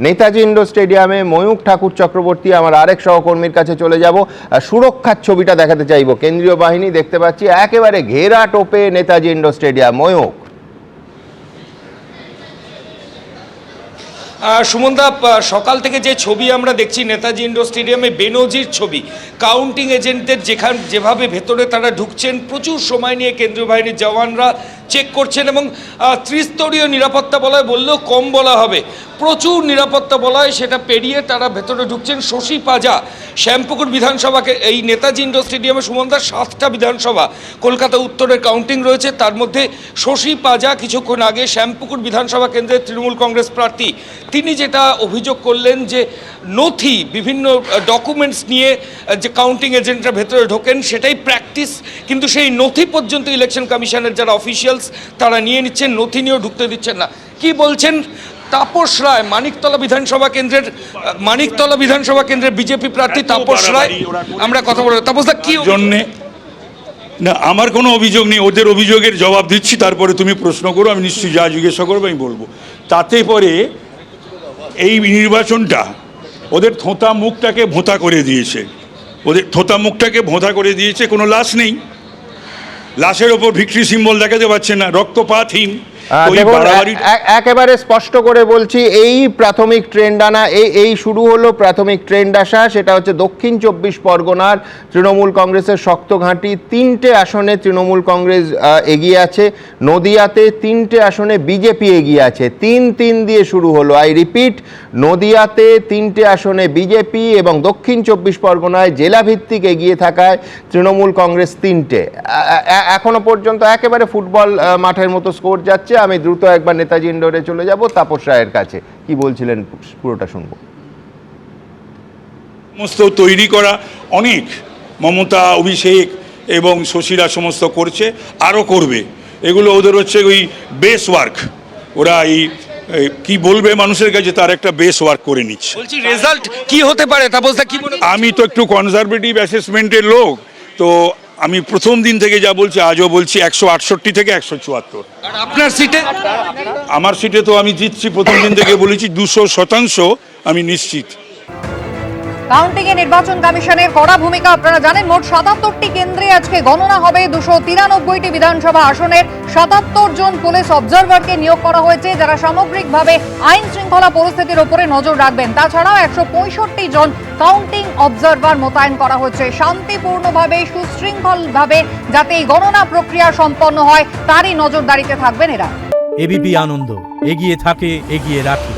Netaji indoor স্টেডিয়ামে ময়ূক ঠাকুর চক্রবর্তী আমার আরেক সহকর্মীর কাছে চলে যাব। সুরক্ষার ছবিটা দেখাতে চাইব। কেন্দ্রীয় বাহিনী দেখতে পাচ্ছি একেবারে ঘেরা টোপে নেতাজি ইন্ডোর স্টেডিয়াম। ময়ূক, সুমনদা, সকাল থেকে যে ছবি আমরা দেখছি নেতাজি ইন্ডোর স্টেডিয়ামে বেনজির ছবি। কাউন্টিং এজেন্টদের যেভাবে ভেতরে তারা ঢুকছেন, প্রচুর সময় নিয়ে কেন্দ্রীয় বাহিনীর জওয়ানরা চেক করছেন এবং ত্রিস্তরীয় নিরাপত্তা বলয় বললেও কম বলা হবে, প্রচুর নিরাপত্তা বলয় সেটা পেরিয়ে তারা ভেতরে ঢুকছেন। শশী পাজা শ্যামপুকুর বিধানসভাকে এই নেতাজি ইন্ডোর স্টেডিয়ামে সুমনদা 7টা বিধানসভা কলকাতা উত্তরের কাউন্টিং রয়েছে, তার মধ্যে শশী পাজা কিছুক্ষণ আগে শ্যামপুকুর বিধানসভা কেন্দ্রের তৃণমূল কংগ্রেস প্রার্থী, তিনি যেটা অভিযোগ করলেন যে নথি বিভিন্ন ডকুমেন্টস নিয়ে যে কাউন্টিং এজেন্টরা ভেতরে ঢোকেন সেটাই প্র্যাকটিস, কিন্তু সেই নথি পর্যন্ত ইলেকশন কমিশনের যারা অফিসিয়ালস তারা নিয়ে নিচ্ছেন, নথি নিয়েও ঢুকতে দিচ্ছেন না। কি বলছেন তাপস রায়, মানিকতলা বিধানসভা কেন্দ্রের বিজেপি প্রার্থী তাপস রায়, আমরা কথা বলবো। তাপসদা, কি জন্যে না, আমার কোনো অভিযোগ নেই, ওদের অভিযোগের জবাব দিচ্ছি, তারপরে তুমি প্রশ্ন করো, আমি নিশ্চয়ই যা জিজ্ঞাসা করবো আমি বলবো। তাতে পরে এই নির্বাচনটা ওদের থোঁতা মুখটাকে ভোঁতা করে দিয়েছে, কোনো লাশ নেই, লাশের ওপর ভিক্টরি সিম্বল দেখাতে পারছে না, রক্তপাতহীন। একেবারে স্পষ্ট করে বলছি, এই প্রাথমিক ট্রেন্ড আনা, এই শুরু হলো প্রাথমিক ট্রেন্ড আসা, সেটা হচ্ছে দক্ষিণ 24 পরগনার তৃণমূল কংগ্রেসের শক্ত ঘাঁটি। 3টে আসনে তৃণমূল কংগ্রেস এগিয়ে আছে, নদিয়াতে 3টে আসনে বিজেপি এগিয়ে আছে। 3-3 দিয়ে শুরু হলো। আই রিপিট, নদিয়াতে 3টে আসনে বিজেপি এবং দক্ষিণ 24 পরগনায় জেলাভিত্তিক এগিয়ে থাকায় তৃণমূল কংগ্রেস 3টে। এখনো পর্যন্ত একেবারে ফুটবল মাঠের মতো স্কোর যাচ্ছে। আমি দ্রুত একবার নেতাজি ইন্ডোরে চলে যাব তাপস রায়ের কাছে। কি বলছিলেন পুরোটা শুনবো। সমস্ত তৈরি করা অনেক, মমতা, অভিষেক এবং শশীরা সমস্ত করছে, আরও করবে। এগুলো ওদের হচ্ছে ওই বেস ওয়ার্ক, ওরা এই কি বলবে মানুষের কাছে তার একটা বেস ওয়ার্ক করে নিচ্ছে। বলছি রেজাল্ট কি হতে পারে তাপসদা, কি মনে? আমি তো একটু কনজারভেটিভ অ্যাসেসমেন্টের লোক, তো আমি প্রথম দিন থেকে যা বলছি আজও বলছি 168 থেকে 174। আর আপনার সিটে? আমার সিটে তো আমি জিতছি, প্রথম দিন থেকে বলেছি 200% আমি নিশ্চিত। কাউন্টিং এ নির্বাচন কমিশনের কড়া ভূমিকা আপনারা জানেন। মোট 77টি কেন্দ্রে আজকে গণনা হবে। 293টি বিধানসভা আসনের 77 জন পুলিশ অবজারভারকে নিয়োগ করা হয়েছে, যারা সামগ্রিকভাবে আইন শৃঙ্খলা পরিস্থিতির উপরে নজর রাখবেন। তাছাড়াও 165 জন কাউন্টিং অবজারভার মোতায়েন করা হয়েছে, শান্তিপূর্ণভাবে সুশৃঙ্খলভাবে যাতে এই গণনা প্রক্রিয়া সম্পন্ন হয় তারই নজরদারিতে থাকবেন এরা। এবিপি আনন্দ, এগিয়ে থাকে, এগিয়ে রাখে।